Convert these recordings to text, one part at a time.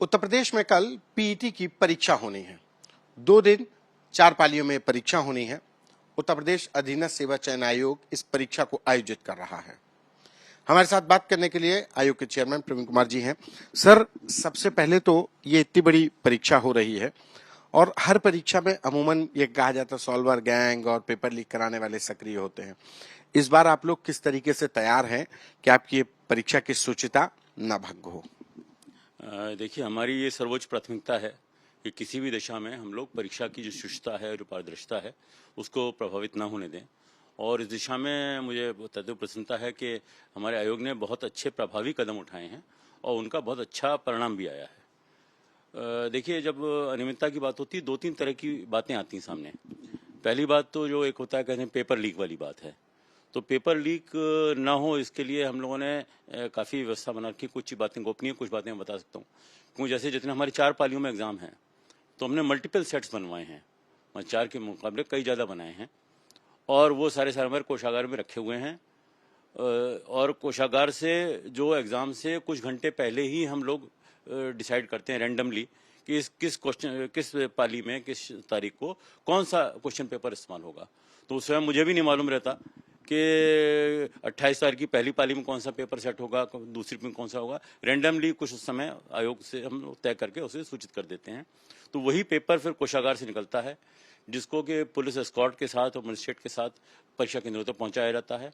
उत्तर प्रदेश में कल पीईटी की परीक्षा होनी है। 2 दिन 4 पालियों में परीक्षा होनी है। उत्तर प्रदेश अधीनस्थ सेवा चयन आयोग इस परीक्षा को आयोजित कर रहा है। हमारे साथ बात करने के लिए आयोग के चेयरमैन प्रवीण कुमार जी हैं। सर, सबसे पहले तो ये इतनी बड़ी परीक्षा हो रही है और हर परीक्षा में अमूमन ये कहा जाता है सॉल्वर गैंग और पेपर लीक कराने वाले सक्रिय होते हैं। इस बार आप लोग किस तरीके से तैयार हैं कि आपकी ये परीक्षा की शुचिता न भंग हो? देखिए, हमारी ये सर्वोच्च प्राथमिकता है कि किसी भी दिशा में हम लोग परीक्षा की जो शुचिता है, जो पारदर्शिता है, उसको प्रभावित ना होने दें। और इस दिशा में मुझे अत्यधिक प्रसन्नता है कि हमारे आयोग ने बहुत अच्छे प्रभावी कदम उठाए हैं और उनका बहुत अच्छा परिणाम भी आया है। देखिए, जब अनियमितता की बात होती है, 2-3 तरह की बातें आती हैं सामने। पहली बात तो जो एक होता है, कहते हैं पेपर लीक वाली बात है। तो पेपर लीक ना हो, इसके लिए हम लोगों ने काफ़ी व्यवस्था बना रखी। कुछ बातें गोपनीय, कुछ बातें मैं बता सकता हूँ। क्योंकि जैसे जितने हमारी 4 पालियों में एग्ज़ाम हैं, तो हमने मल्टीपल सेट्स बनवाए हैं। 4 के मुकाबले कई ज़्यादा बनाए हैं और वो सारे हमारे कोषागार में रखे हुए हैं। और कोषागार से जो एग्ज़ाम से कुछ घंटे पहले ही हम लोग डिसाइड करते हैं रैंडमली कि किस पाली में किस तारीख को कौन सा क्वेश्चन पेपर इस्तेमाल होगा। तो स्वयं मुझे भी नहीं मालूम रहता कि 28 तारीख की पहली पाली में कौन सा पेपर सेट होगा, दूसरी में कौन सा होगा। रैंडमली कुछ उस समय आयोग से हम लोग तय करके उसे सूचित कर देते हैं। तो वही पेपर फिर कोषागार से निकलता है, जिसको कि पुलिस एस्कॉर्ट के साथ और मजिस्ट्रेट के साथ परीक्षा केंद्रों तक पहुंचाया जाता है।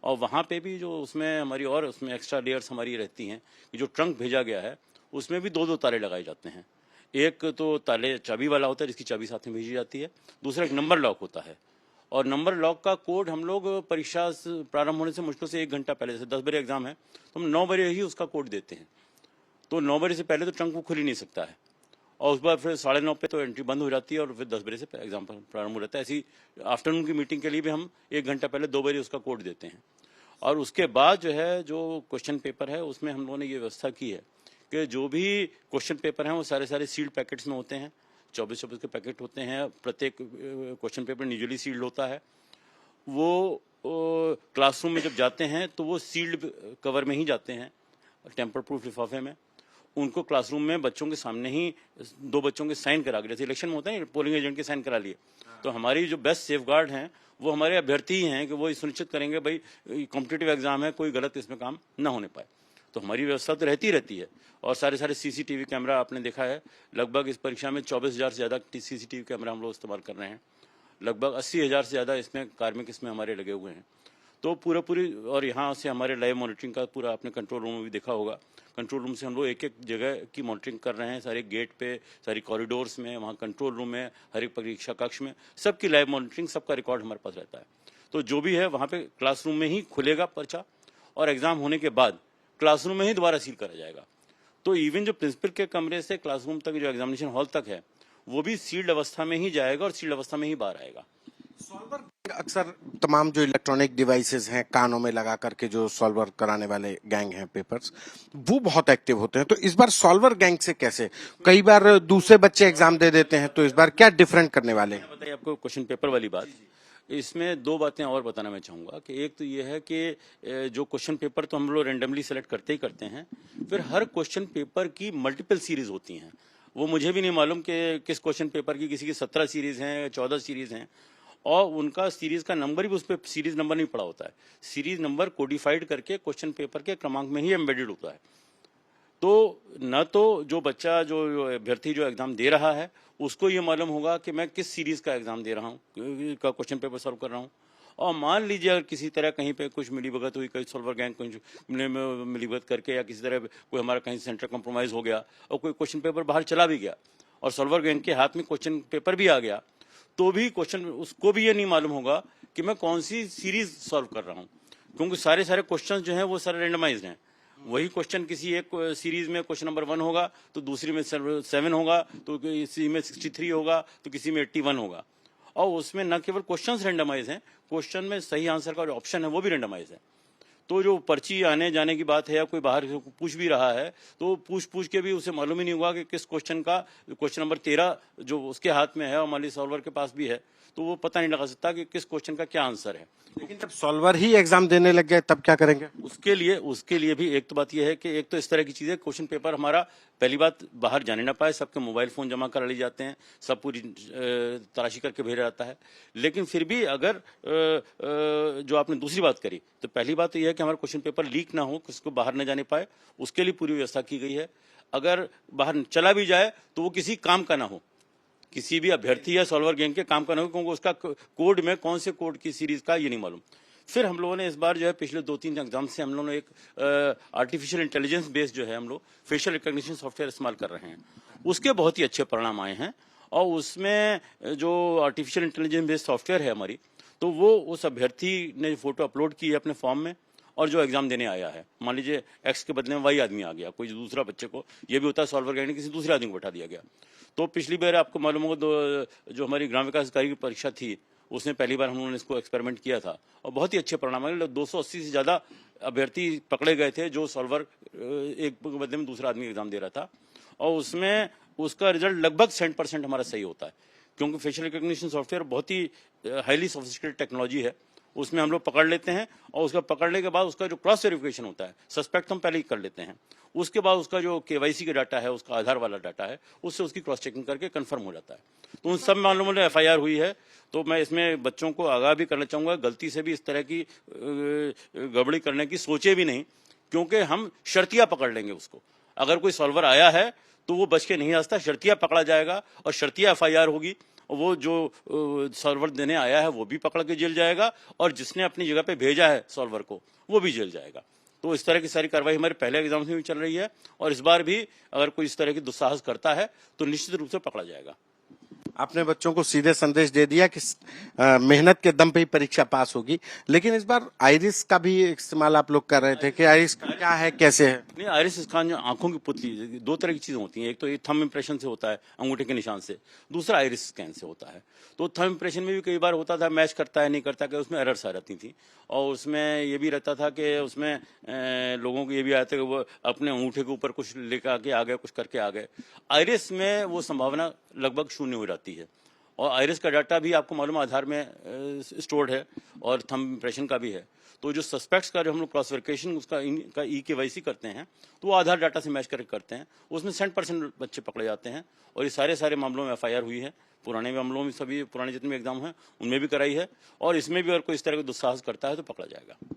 और वहाँ पे भी जो उसमें हमारी और उसमें एक्स्ट्रा लेयर्स हमारी रहती हैं कि जो ट्रंक भेजा गया है उसमें भी 2-2 ताले लगाए जाते हैं। एक तो ताले चाबी वाला होता है, जिसकी चाबी साथ में भेजी जाती है। दूसरा एक नंबर लॉक होता है और नंबर लॉक का कोड हम लोग परीक्षा प्रारंभ होने से मुश्किल से 1 घंटा पहले, जैसे 10 बजे एग्जाम है तो हम 9 बजे ही उसका कोड देते हैं। तो 9 बजे से पहले तो ट्रंक को खुल ही नहीं सकता है और उस बार फिर 9:30 पे तो एंट्री बंद हो जाती है और फिर 10 बजे से एग्जाम प्रारंभ हो जाता है। ऐसी आफ्टरनून की मीटिंग के लिए भी हम 1 घंटा पहले 2 बजे उसका कोड देते हैं। और उसके बाद जो है, जो क्वेश्चन पेपर है उसमें हम लोगों ने ये व्यवस्था की है कि जो भी क्वेश्चन पेपर हैं वो सारे सील्ड पैकेट्स में होते हैं। 24-24 के पैकेट होते हैं। प्रत्येक क्वेश्चन पेपर इंडिविजुअली सील्ड होता है। वो क्लासरूम में जब जाते हैं तो वो सील्ड कवर में ही जाते हैं, टेम्पर प्रूफ लिफाफे में। उनको क्लासरूम में बच्चों के सामने ही 2 बच्चों के साइन करा के, जैसे इलेक्शन में होता है पोलिंग एजेंट के साइन करा लिए। तो हमारी जो बेस्ट सेफ गार्ड हैं वो हमारे अभ्यर्थी ही हैं कि वो सुनिश्चित करेंगे भाई कॉम्पिटिटिव एग्जाम है, कोई गलत इसमें काम ना होने पाए। तो हमारी व्यवस्था तो रहती है। और सारे सीसीटीवी कैमरा आपने देखा है, लगभग इस परीक्षा में 24,000 से ज़्यादा सीसीटीवी कैमरा हम लोग इस्तेमाल कर रहे हैं। लगभग 80,000 से ज़्यादा इसमें कार्मिक इसमें हमारे लगे हुए हैं। तो पूरी और यहाँ से हमारे लाइव मॉनिटरिंग का पूरा आपने कंट्रोल रूम में भी देखा होगा। कंट्रोल रूम से हम लोग एक जगह की मॉनिटरिंग कर रहे हैं, सारे गेट पे, सारी कॉरिडोर्स में, वहाँ कंट्रोल रूम में, हर एक परीक्षा कक्ष में, सबकी लाइव मॉनिटरिंग, सबका रिकॉर्ड हमारे पास रहता है। तो जो भी है वहाँ पे क्लासरूम में ही खुलेगा पर्चा और एग्जाम होने के बाद क्लासरूम में ही दोबारा सील करा जाएगा। तो इवन जो प्रिंसिपल के कमरे से क्लासरूम तक, जो एग्जामिनेशन हॉल तक है, वो भी सील्ड अवस्था में ही जाएगा और सील्ड अवस्था में ही बाहर आएगा। सॉल्वर अक्सर तमाम जो इलेक्ट्रॉनिक डिवाइसेस हैं, कानों में लगा करके जो सॉल्वर कराने वाले गैंग हैं पेपर्स, वो बहुत एक्टिव होते हैं। तो इस बार सॉल्वर गैंग से कैसे? कई बार दूसरे बच्चे एग्जाम दे देते हैं, तो इस बार क्या डिफरेंट करने वाले हैं? बताइए आपको क्वेश्चन पेपर वाली बात। इसमें 2 बातें और बताना मैं चाहूँगा कि एक तो ये है कि जो क्वेश्चन पेपर तो हम लोग रेंडमली सेलेक्ट करते ही करते हैं, फिर हर क्वेश्चन पेपर की मल्टीपल सीरीज होती हैं। वो मुझे भी नहीं मालूम कि किस क्वेश्चन पेपर की किसी की 17 सीरीज हैं, 14 सीरीज हैं और उनका सीरीज का नंबर भी उस पर सीरीज नंबर नहीं पड़ा होता है। सीरीज नंबर कोडिफाइड करके क्वेश्चन पेपर के क्रमांक में ही एम्बेडेड होता है। तो न तो जो बच्चा, जो अभ्यर्थी जो एग्जाम दे रहा है, उसको ये मालूम होगा कि मैं किस सीरीज का एग्जाम दे रहा हूँ, का क्वेश्चन पेपर सॉल्व कर रहा हूँ। और मान लीजिए अगर किसी तरह कहीं पे कुछ मिलीभगत हुई, कहीं सॉल्वर गैंग कुछ मिलीभगत करके या किसी तरह कोई हमारा कहीं सेंटर कंप्रोमाइज हो गया और कोई क्वेश्चन पेपर बाहर चला भी गया और सॉल्वर गैंग के हाथ में क्वेश्चन पेपर भी आ गया, तो भी क्वेश्चन उसको भी ये नहीं मालूम होगा कि मैं कौन सी सीरीज सॉल्व कर रहा हूँ, क्योंकि सारे क्वेश्चन जो हैं वो सारे रेंडमाइज्ड हैं। वही क्वेश्चन किसी एक सीरीज में क्वेश्चन नंबर 1 होगा तो दूसरी में 7 होगा, तो किसी में 63 होगा, तो किसी में 81 होगा। और उसमें न केवल क्वेश्चंस रेंडमाइज हैं, क्वेश्चन में सही आंसर का जो ऑप्शन है वो भी रेंडमाइज है। तो जो पर्ची आने जाने की बात है या कोई बाहर से पूछ भी रहा है तो पूछ के भी उसे मालूम ही नहीं हुआ कि किस क्वेश्चन नंबर 13 जो उसके हाथ में है और मान लीजिए सॉल्वर के पास भी है, तो वो पता नहीं लगा सकता कि किस क्वेश्चन का क्या आंसर है। लेकिन जब सॉल्वर ही एग्जाम देने लग गए तब क्या करेंगे? उसके लिए भी एक तो बात यह है कि एक तो इस तरह की चीजें, क्वेश्चन पेपर हमारा पहली बात बाहर जाने ना पाए, सबके मोबाइल फोन जमा करा लिए जाते हैं, सब पूरी तलाशी करके भेजा जाता है। लेकिन फिर भी अगर जो आपने दूसरी बात करी, तो पहली बात तो यह है कि हमारा क्वेश्चन पेपर लीक ना हो, किसी को बाहर न जाने पाए, उसके लिए पूरी व्यवस्था की गई है। अगर बाहर चला भी जाए तो वो किसी काम का ना हो, किसी भी अभ्यर्थी या सॉल्वर गैंग के काम का ना हो, क्योंकि उसका कोड में कौन से कोड की सीरीज का ये नहीं मालूम। फिर हम लोगों ने इस बार जो है पिछले 2-3 एग्जाम से हम लोगों ने एक आर्टिफिशियल इंटेलिजेंस बेस्ड जो है हम लोग फेशियल रिकॉग्निशन सॉफ्टवेयर इस्तेमाल कर रहे हैं, उसके बहुत ही अच्छे परिणाम आए हैं। और उसमें जो आर्टिफिशियल इंटेलिजेंस बेस्ड सॉफ्टवेयर है हमारी, तो वो उस अभ्यर्थी ने फोटो अपलोड की है अपने फॉर्म में और जो एग्जाम देने आया है, मान लीजिए एक्स के बदले में वाई आदमी आ गया, कोई दूसरा बच्चे को, ये भी होता है सॉल्वर गैंग ने किसी दूसरे आदमी को बैठा दिया गया। तो पिछली बार आपको मालूम होगा जो हमारी ग्राम विकास अधिकारी की परीक्षा थी, उसने पहली बार हम लोगों ने इसको एक्सपेरिमेंट किया था और बहुत ही अच्छे परिणाम आए। 280 से ज्यादा अभ्यर्थी पकड़े गए थे जो सॉल्वर एक के बदले में दूसरा आदमी एग्जाम दे रहा था, और उसमें उसका रिजल्ट लगभग 100% हमारा सही होता है, क्योंकि फेशियल रिकॉग्निशन सॉफ्टवेयर बहुत ही हाईली सोफिस्टिकेटेड टेक्नोलॉजी है। उसमें हम लोग पकड़ लेते हैं और उसका पकड़ने के बाद उसका जो क्रॉस वेरिफिकेशन होता है, सस्पेक्ट हम पहले ही कर लेते हैं, उसके बाद उसका जो केवाईसी का डाटा है, उसका आधार वाला डाटा है, उससे उसकी क्रॉस चेकिंग करके कंफर्म हो जाता है। तो उन सब मामलों में FIR हुई है। तो मैं इसमें बच्चों को आगाह भी करना चाहूंगा, गलती से भी इस तरह की गड़बड़ी करने की सोचे भी नहीं, क्योंकि हम शर्तिया पकड़ लेंगे उसको। अगर कोई सॉल्वर आया है तो वो बच के नहीं आ सकता, शर्तिया पकड़ा जाएगा और शर्तिया FIR होगी। वो जो सॉल्वर देने आया है वो भी पकड़ के जेल जाएगा और जिसने अपनी जगह पे भेजा है सॉल्वर को वो भी जेल जाएगा। तो इस तरह की सारी कार्रवाई हमारे पहले एग्जाम में भी चल रही है और इस बार भी अगर कोई इस तरह की दुस्साहस करता है तो निश्चित रूप से पकड़ा जाएगा। आपने बच्चों को सीधे संदेश दे दिया कि मेहनत के दम पे ही परीक्षा पास होगी, लेकिन इस बार आइरिस का भी इस्तेमाल आप लोग कर रहे थे कि आइरिस का क्या है, कैसे है? नहीं, आइरिस स्कैन आंखों की पुतली, दो तरह की चीजें होती हैं। एक तो ये थंब इंप्रेशन से होता है, अंगूठे के निशान से, दूसरा आइरिस स्कैन से होता है। तो थंब इंप्रेशन में भी कई बार होता था मैच करता है नहीं करता, कि उसमें एरर्स आ रहती थी और उसमें ये भी रहता था कि उसमें लोगों को ये भी आता था कि वो अपने अंगूठे के ऊपर कुछ लेकर आके आ गए, कुछ करके आ गए। आइरिस में वो संभावना लगभग शून्य हो जाती है और आइरिस का डाटा भी आपको मालूम आधार में स्टोर्ड है और थंब इंप्रेशन का भी है। तो जो सस्पेक्ट्स का जो हम लोग क्रॉस वेरिफिकेशन उसका EKYC करते हैं तो वो आधार डाटा से मैच करके करते हैं, उसमें 100% बच्चे पकड़े जाते हैं और ये सारे मामलों में FIR हुई है। पुराने मामलों में सभी पुराने जितने भी एग्जाम हैं उनमें भी कराई है और इसमें भी अगर कोई इस तरह का दुस्साहस करता है तो पकड़ा जाएगा।